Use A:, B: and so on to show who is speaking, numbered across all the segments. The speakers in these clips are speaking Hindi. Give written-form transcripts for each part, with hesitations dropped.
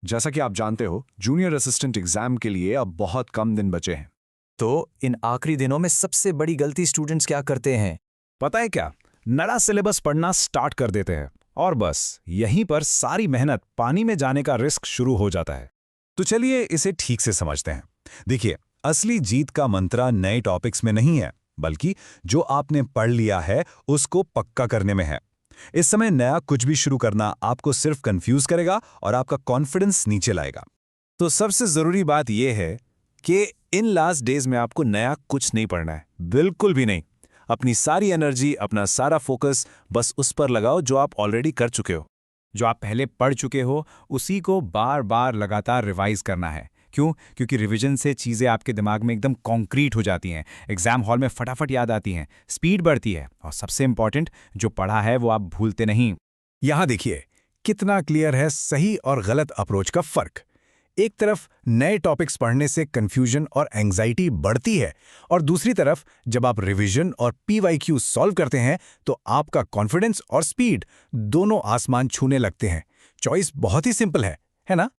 A: जैसा कि आप जानते हो, जूनियर असिस्टेंट एग्जाम के लिए अब बहुत कम दिन बचे हैं।
B: तो इन आखिरी दिनों में सबसे बड़ी गलती स्टूडेंट्स क्या करते हैं?
A: पता है क्या, नया सिलेबस पढ़ना स्टार्ट कर देते हैं और बस यहीं पर सारी मेहनत पानी में जाने का रिस्क शुरू हो जाता है। तो चलिए इसे ठीक से समझते हैं। देखिए, असली जीत का मंत्र नए टॉपिक्स में नहीं है, बल्कि जो आपने पढ़ लिया है उसको पक्का करने में है। इस समय नया कुछ भी शुरू करना आपको सिर्फ कंफ्यूज करेगा और आपका कॉन्फिडेंस नीचे लाएगा। तो सबसे जरूरी बात यह है कि इन लास्ट डेज में आपको नया कुछ नहीं पढ़ना है, बिल्कुल भी नहीं। अपनी सारी एनर्जी, अपना सारा फोकस बस उस पर लगाओ जो आप ऑलरेडी कर चुके हो।
C: जो आप पहले पढ़ चुके हो उसी को बार बार लगातार रिवाइज करना है। क्यों? क्योंकि रिवीजन से चीज़ें आपके दिमाग में एकदम कॉन्क्रीट हो जाती हैं, एग्जाम हॉल में फटाफट याद आती हैं, स्पीड बढ़ती है और सबसे इंपॉर्टेंट, जो पढ़ा है वो आप भूलते नहीं।
A: यहां देखिए कितना क्लियर है सही और गलत अप्रोच का फर्क। एक तरफ नए टॉपिक्स पढ़ने से कंफ्यूजन और एंजाइटी बढ़ती है, और दूसरी तरफ जब आप रिवीजन और पीवाईक्यू सॉल्व करते हैं तो आपका कॉन्फिडेंस और स्पीड दोनों आसमान छूने लगते हैं। चॉइस बहुत ही सिंपल है ना?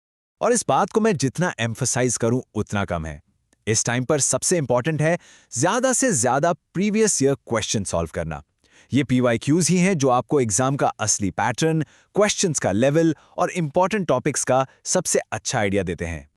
B: और इस बात को मैं जितना एम्फसाइज करूं उतना कम है। इस टाइम पर सबसे इंपॉर्टेंट है ज्यादा से ज्यादा प्रीवियस ईयर क्वेश्चन सॉल्व करना। ये पीवाईक्यूज ही हैं जो आपको एग्जाम का असली पैटर्न, क्वेश्चंस का लेवल और इंपॉर्टेंट टॉपिक्स का सबसे अच्छा आइडिया देते हैं।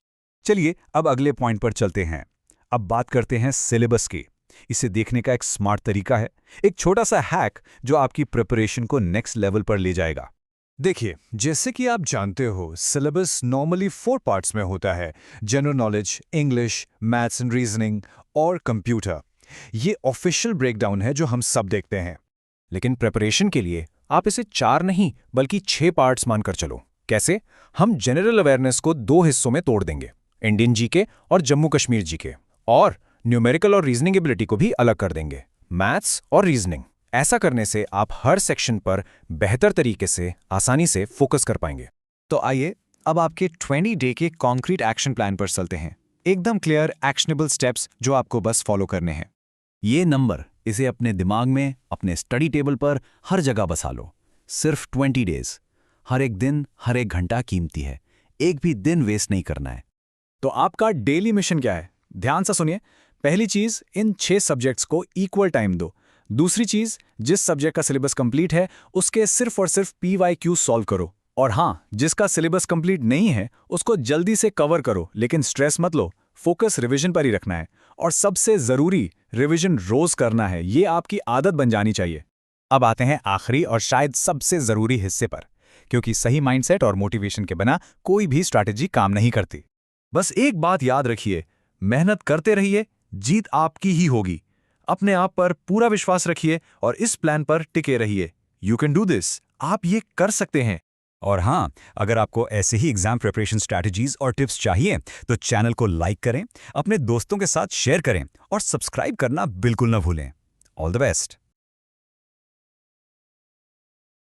C: चलिए अब अगले पॉइंट पर चलते हैं। अब बात करते हैं सिलेबस की। इसे देखने का एक स्मार्ट तरीका है, एक छोटा सा हैक जो आपकी प्रिपरेशन को नेक्स्ट लेवल पर ले जाएगा।
A: देखिए, जैसे कि आप जानते हो, सिलेबस नॉर्मली 4 पार्ट्स में होता है: general knowledge, English, maths and reasoning और कंप्यूटर। ये ऑफिशियल ब्रेकडाउन है जो हम सब देखते हैं।
C: लेकिन प्रिपरेशन के लिए आप इसे 4 नहीं बल्कि 6 पार्ट्स मानकर चलो। कैसे? हम जनरल अवेयरनेस को 2 हिस्सों में तोड़ देंगे, इंडियन जीके और जम्मू कश्मीर जीके, और न्यूमेरिकल और रीजनिंग एबिलिटी को भी अलग कर देंगे, मैथ्स और रीजनिंग। ऐसा करने से आप हर सेक्शन पर बेहतर तरीके से आसानी से फोकस कर पाएंगे।
B: तो आइए अब आपके 20 डे के कॉन्क्रीट एक्शन प्लान पर चलते हैं। एकदम क्लियर एक्शनेबल स्टेप्स जो आपको बस फॉलो करने हैं।
C: ये नंबर, इसे अपने दिमाग में, अपने स्टडी टेबल पर हर जगह बसा लो। सिर्फ 20 डेज। हर एक दिन, हर एक घंटा कीमती है। एक भी दिन वेस्ट नहीं करना है।
A: तो आपका डेली मिशन क्या है? ध्यान से सुनिए। पहली चीज, इन 6 सब्जेक्ट्स को इक्वल टाइम दो। दूसरी चीज, जिस सब्जेक्ट का सिलेबस कंप्लीट है उसके सिर्फ और सिर्फ पीवाईक्यू सॉल्व करो। और हाँ, जिसका सिलेबस कंप्लीट नहीं है उसको जल्दी से कवर करो, लेकिन स्ट्रेस मत लो। फोकस रिवीजन पर ही रखना है, और सबसे जरूरी, रिवीजन रोज करना है। ये आपकी आदत बन जानी चाहिए।
C: अब आते हैं आखिरी और शायद सबसे जरूरी हिस्से पर, क्योंकि सही माइंडसेट और मोटिवेशन के बिना कोई भी स्ट्रैटेजी काम नहीं करती।
A: बस एक बात याद रखिए, मेहनत करते रहिए, जीत आपकी ही होगी। अपने आप पर पूरा विश्वास रखिए और इस प्लान पर टिके रहिए। You can do this. आप ये कर सकते हैं।
C: और हाँ, अगर आपको ऐसे ही एग्जाम प्रिपरेशन स्ट्रैटेजीज और टिप्स चाहिए तो चैनल को लाइक करें, अपने दोस्तों के साथ शेयर करें और सब्सक्राइब करना बिल्कुल ना भूलें। All the best.